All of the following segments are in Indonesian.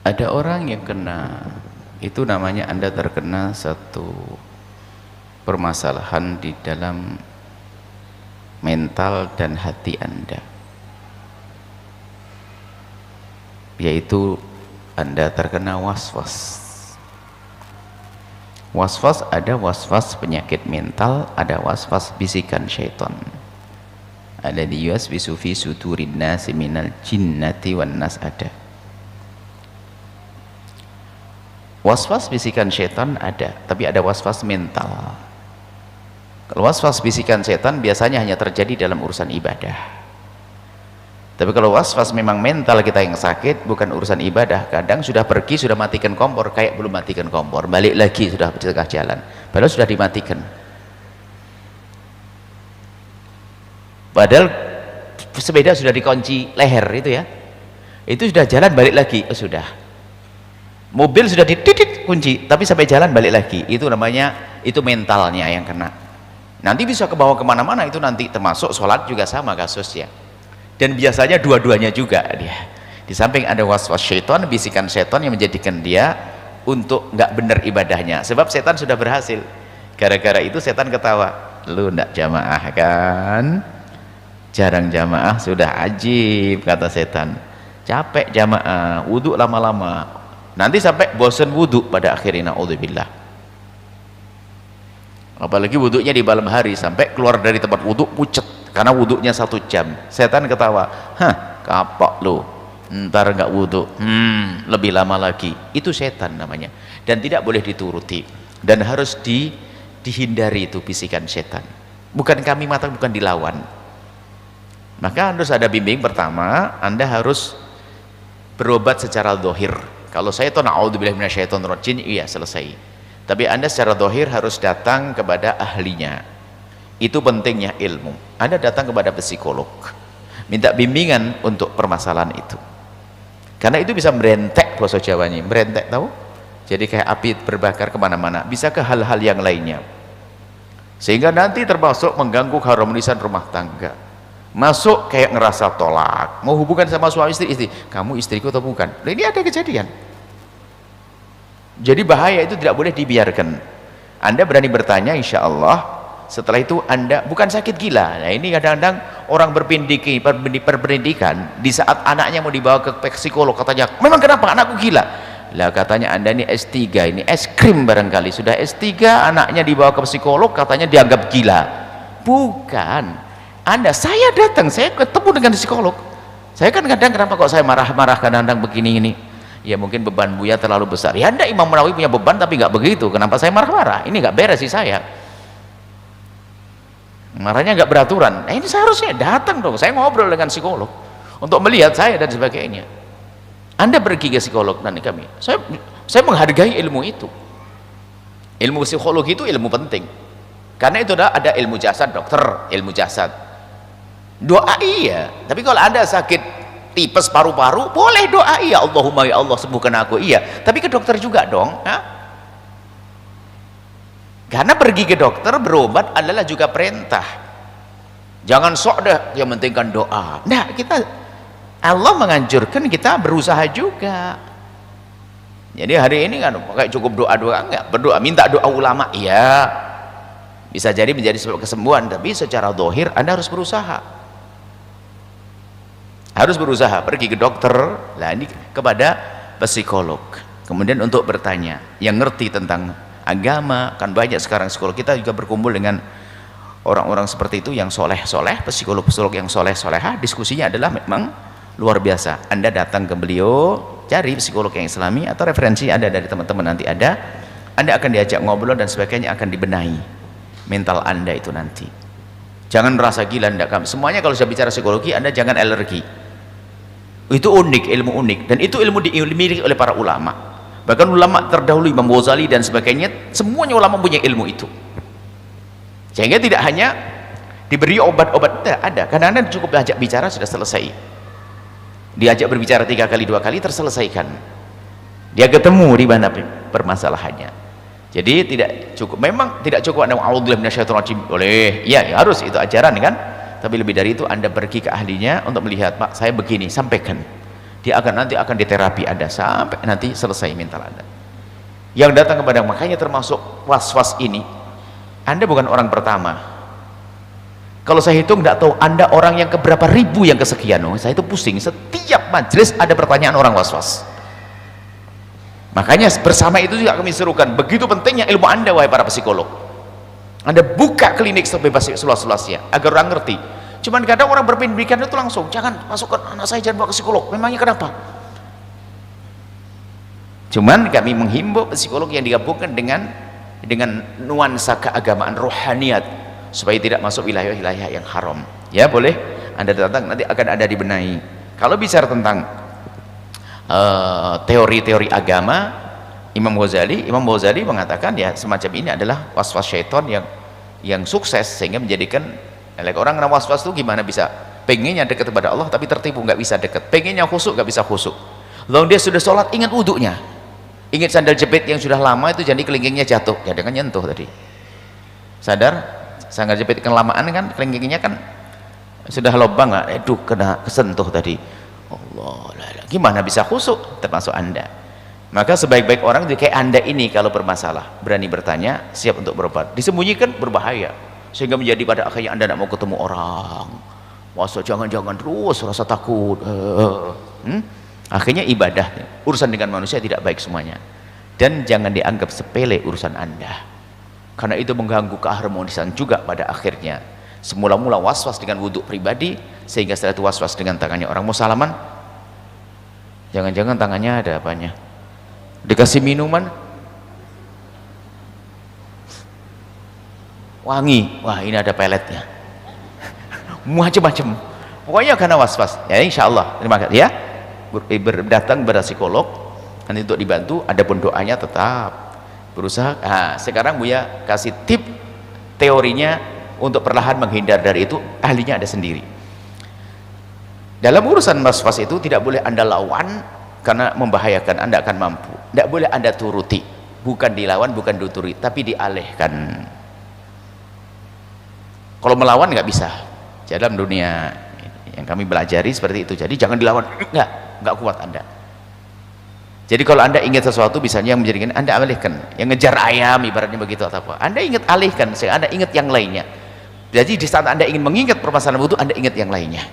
Ada orang yang kena, itu namanya Anda terkena satu permasalahan di dalam mental dan hati Anda, yaitu Anda terkena waswas. Waswas ada waswas penyakit mental, ada waswas bisikan syaitan. Ada di yuwaswisu fi sudurin nasi minal jinnati wan nas ada. Was-was bisikan setan ada, tapi ada was-was mental. Kalau was-was bisikan setan biasanya hanya terjadi dalam urusan ibadah. Tapi kalau was-was memang mental kita yang sakit, bukan urusan ibadah, kadang sudah pergi, sudah matikan kompor, kayak belum matikan kompor, balik lagi sudah di tengah jalan, padahal sudah dimatikan. Padahal sepeda sudah dikunci leher itu ya, itu sudah jalan balik lagi, oh, sudah. Mobil sudah dititit kunci, tapi sampai jalan balik lagi. Itu namanya, itu mentalnya yang kena. Nanti bisa kebawa kemana-mana itu nanti, termasuk sholat juga sama kasusnya. Dan biasanya dua-duanya juga dia. Di samping ada waswas syaitan, bisikan syaitan yang menjadikan dia untuk nggak benar ibadahnya. Sebab setan sudah berhasil. Gara-gara itu setan ketawa. Lu nggak jamaah kan? Jarang jamaah, sudah ajib kata setan. Capek jamaah, wudhu lama-lama. Nanti sampai bosan wudhu pada akhirnya, naudzubillah. Apalagi wudhunya di malam hari, sampai keluar dari tempat wudhu pucet karena wudhunya 1 jam. Setan ketawa, hah, kapok lu, ntar nggak wudhu, lebih lama lagi. Itu setan namanya, dan tidak boleh dituruti, dan harus dihindari itu bisikan setan. Bukan kami mata, bukan dilawan. Maka harus ada bimbing. Pertama, Anda harus berobat secara zahir. Kalau saya itu na'udzubillah minasyaitonirrajim, iya selesai. Tapi Anda secara zahir harus datang kepada ahlinya. Itu pentingnya ilmu. Anda datang kepada psikolog, minta bimbingan untuk permasalahan itu. Karena itu bisa merentek, bahasa Jawanya, merentek, tahu? Jadi kayak api berbakar kemana-mana, bisa ke hal-hal yang lainnya. Sehingga nanti termasuk mengganggu keharmonisan rumah tangga. Masuk kayak ngerasa tolak, mau hubungan sama suami istri, kamu istriku atau bukan? Nah, ini ada kejadian. Jadi bahaya itu tidak boleh dibiarkan. Anda berani bertanya, insya Allah setelah itu Anda bukan sakit gila. Nah ini kadang-kadang orang berpendidikan, di saat anaknya mau dibawa ke psikolog, katanya, memang kenapa anakku gila? Lah katanya Anda ini S3, ini es krim barangkali, sudah S3 anaknya dibawa ke psikolog, katanya dianggap gila. Bukan. Saya datang, saya ketemu dengan psikolog. Saya kan kadang, kenapa kok saya marah-marah kadang-kadang begini ini? Ya mungkin beban Buya terlalu besar. Ya Anda Imam Nawawi punya beban tapi nggak begitu. Kenapa saya marah-marah? Ini nggak beres sih saya. Marahnya nggak beraturan. Nah, ini seharusnya datang dong. Saya ngobrol dengan psikolog untuk melihat saya dan sebagainya. Anda pergi ke psikolog nanti kami. Saya menghargai ilmu itu. Ilmu psikologi itu ilmu penting. Karena itu ada ilmu jasad, dokter, ilmu jasad. Doa iya, tapi kalau Anda sakit tipes paru-paru, boleh doa iya, Allahumma ya Allah sembuhkan aku, iya, tapi ke dokter juga dong. Karena pergi ke dokter berobat adalah juga perintah. Jangan sok deh yang penting kan doa. Nah, Allah menganjurkan kita berusaha juga. Jadi hari ini kan kayak cukup doa-doa enggak, berdoa, minta doa ulama, iya, bisa jadi menjadi sebab kesembuhan, tapi secara zahir Anda harus berusaha. Harus berusaha pergi ke dokter, lah ini kepada psikolog. Kemudian untuk bertanya, yang ngerti tentang agama, kan banyak sekarang psikolog kita juga berkumpul dengan orang-orang seperti itu yang soleh-soleh, psikolog-psikolog yang soleh-solehah, diskusinya adalah memang luar biasa. Anda datang ke beliau, cari psikolog yang islami atau referensi ada dari teman-teman nanti ada, Anda akan diajak ngobrol dan sebagainya, akan dibenahi mental Anda itu nanti. Jangan merasa gila, semuanya kalau saya bicara psikologi Anda jangan alergi. Itu unik, ilmu unik, dan itu ilmu dimiliki oleh para ulama. Bahkan ulama terdahulu Imam Ghazali dan sebagainya, semuanya ulama punya ilmu itu. Sehingga tidak hanya diberi obat-obat, ada. Kadang-kadang cukup diajak bicara sudah selesai. Diajak berbicara 3 kali 2 kali terselesaikan. Dia ketemu di mana permasalahannya. Jadi tidak cukup, memang tidak cukup Anda a'udzubillahi minasyaitonirrajim, boleh, ya harus itu ajaran kan. Tapi lebih dari itu Anda pergi ke ahlinya untuk melihat, Pak saya begini, sampaikan. dia nanti akan diterapi Anda sampai nanti selesai mental Anda yang datang kepada. Makanya termasuk was-was ini, Anda bukan orang pertama. Kalau saya hitung tidak tahu Anda orang yang keberapa ribu yang kesekian. Saya itu pusing, setiap majelis ada pertanyaan orang was-was. Makanya bersama itu juga kami serukan, begitu pentingnya ilmu Anda wahai para psikolog. Anda buka klinik sebebas seluas-luasnya agar orang ngerti. Cuman kadang orang berpendidikan itu langsung, jangan masukkan anak saya, jangan bawa ke psikolog. Memangnya kenapa? Cuman kami menghimbau psikolog yang digabungkan dengan nuansa keagamaan rohaniat supaya tidak masuk wilayah-wilayah yang haram. Ya boleh Anda datang, nanti akan ada dibenahi. Kalau bicara tentang teori-teori agama, Imam Ghazali mengatakan ya semacam ini adalah was-was syaitan yang sukses sehingga menjadikan orang kena was-was itu gimana bisa pengennya dekat kepada Allah tapi tertipu, nggak bisa dekat, pengennya khusyuk nggak bisa khusyuk. Lalu dia sudah sholat ingat wudhunya, ingat sandal jepit yang sudah lama itu jadi kelingkingnya jatuh, ya dengan nyentuh tadi sadar sandal jepit kelamaan kan kelingkingnya kan sudah lubang, aduh kena kesentuh tadi, Allah gimana bisa khusyuk? Termasuk Anda. Maka sebaik-baik orang kayak Anda ini kalau bermasalah berani bertanya, siap untuk berobat. Disembunyikan berbahaya sehingga menjadi pada akhirnya Anda tidak mau ketemu orang. Masa jangan-jangan terus rasa takut. Akhirnya ibadah urusan dengan manusia tidak baik semuanya. Dan jangan dianggap sepele urusan Anda, karena itu mengganggu keharmonisan juga pada akhirnya. Semula-mula was-was dengan wudhu pribadi, sehingga setelah itu was-was dengan tangannya orang. Mau salaman, jangan-jangan tangannya ada apanya, dikasih minuman wangi, wah ini ada peletnya, macam-macam. Pokoknya karena was-was ya, insya Allah terima kasih ya, datang pada psikolog nanti untuk dibantu. Adapun doanya tetap berusaha. Sekarang Buya kasih tip teorinya untuk perlahan menghindar dari itu. Ahlinya ada sendiri. Dalam urusan was-was itu tidak boleh Anda lawan karena membahayakan, Anda akan mampu. Tidak boleh Anda turuti, bukan dilawan, bukan dituruti, tapi dialihkan. Kalau melawan nggak bisa. Dalam dunia yang kami belajari seperti itu. Jadi jangan dilawan, nggak kuat Anda. Jadi kalau Anda ingat sesuatu misalnya yang menjadikan Anda alihkan, yang ngejar ayam ibaratnya begitu atau apa, Anda ingat alihkan, sehingga Anda ingat yang lainnya. Jadi di saat Anda ingin mengingat permasalahan itu, Anda ingat yang lainnya,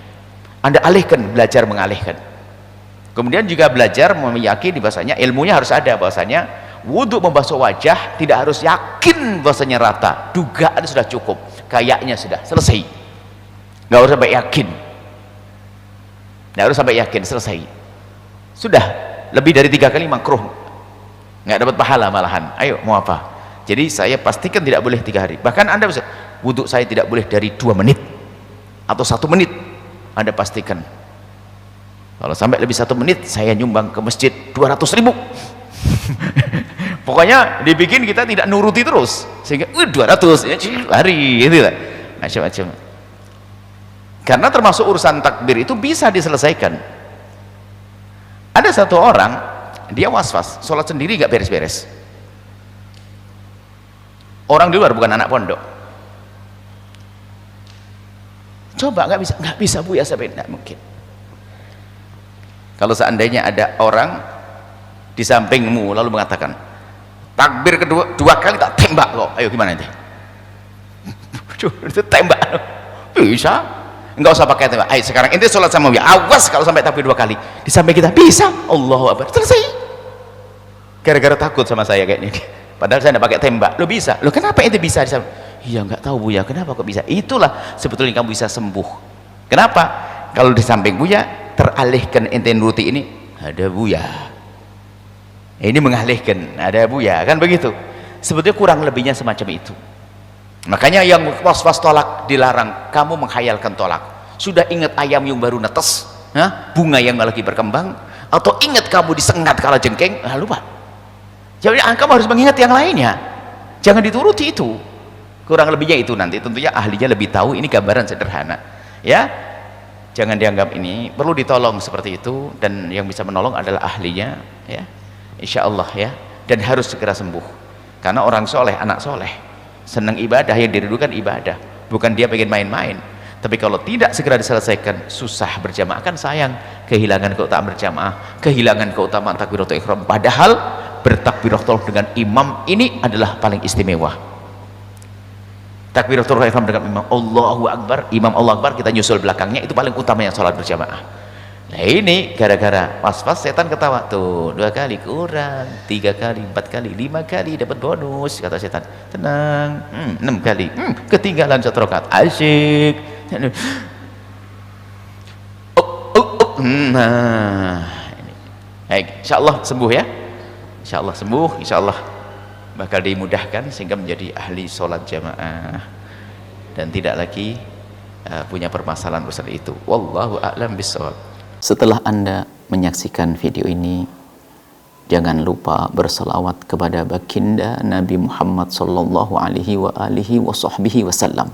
Anda alihkan, belajar mengalihkan. Kemudian juga belajar meyakini bahasanya ilmunya harus ada, bahasanya wudhu membasuh wajah tidak harus yakin bahasanya rata, dugaan sudah cukup, kayaknya sudah selesai, nggak harus sampai yakin, nggak harus sampai yakin, selesai sudah. Lebih dari 3 kali makruh, nggak dapat pahala malahan. Ayo mau apa? Jadi saya pastikan tidak boleh 3 hari. Bahkan Anda bisa wudhu saya tidak boleh dari 2 menit atau 1 menit. Anda pastikan kalau sampai lebih 1 menit saya nyumbang ke masjid 200.000. Pokoknya dibikin kita tidak nuruti terus sehingga 200 ya hari gitu lah, macam-macam. Karena termasuk urusan takbir itu bisa diselesaikan. Ada satu orang dia was-was sholat sendiri gak beres-beres, orang di luar bukan anak pondok. Coba nggak bisa Bu ya, sampai tidak mungkin. Kalau seandainya ada orang di sampingmu lalu mengatakan takbir kedua 2 kali tak tembak kok, ayo gimana nanti? Itu tembak bisa, nggak usah pakai tembak. Ayo sekarang inti sholat sama dia, awas kalau sampai takbir 2 kali di samping kita, bisa, Allahu Akbar, selesai. Gara-gara takut sama saya kayaknya, padahal saya tidak pakai tembak. Lo bisa, lo kenapa itu bisa di samping? Iya nggak tahu Buya, kenapa kok bisa? Itulah sebetulnya kamu bisa sembuh. Kenapa? Kalau di samping Buya teralihkan ente nuruti ini, ada Buya ini mengalihkan, ada Buya, kan begitu. Sebetulnya kurang lebihnya semacam itu. Makanya yang was-was tolak dilarang. Kamu menghayalkan tolak, sudah ingat ayam yang baru netes, bunga yang lagi berkembang, atau ingat kamu disengat kala jengking, lupa. Jadi kamu harus mengingat yang lainnya, jangan dituruti itu. Kurang lebihnya itu. Nanti tentunya ahlinya lebih tahu, ini gambaran sederhana ya, jangan dianggap ini perlu ditolong seperti itu, dan yang bisa menolong adalah ahlinya ya, insya Allah ya. Dan harus segera sembuh, karena orang soleh, anak soleh senang ibadah, yang dirindukan ibadah, bukan dia pengen main-main. Tapi kalau tidak segera diselesaikan, susah berjamaah, kan sayang, kehilangan keutamaan berjamaah, kehilangan keutamaan takbiratul ihram. Padahal bertakbiratul dengan imam ini adalah paling istimewa. Takbiratul ihram dengan imam, Allahu Akbar, imam Allahu Akbar, kita nyusul belakangnya, itu paling utama yang sholat berjamaah. Nah ini gara-gara pas-pas setan ketawa, tuh 2 kali kurang, 3 kali, 4 kali, 5 kali dapat bonus, kata setan. Tenang, 6 kali, ketinggalan 1 rakaat, asyik. Nah ini. Baik, insyaallah sembuh ya, insyaallah sembuh, insyaallah bakal dimudahkan sehingga menjadi ahli sholat jamaah dan tidak lagi punya permasalahan urusan itu. Wallahu a'lam bishawab. Setelah Anda menyaksikan video ini, jangan lupa berselawat kepada baginda Nabi Muhammad sallallahu alaihi wa alihi wa sahbihi wasallam.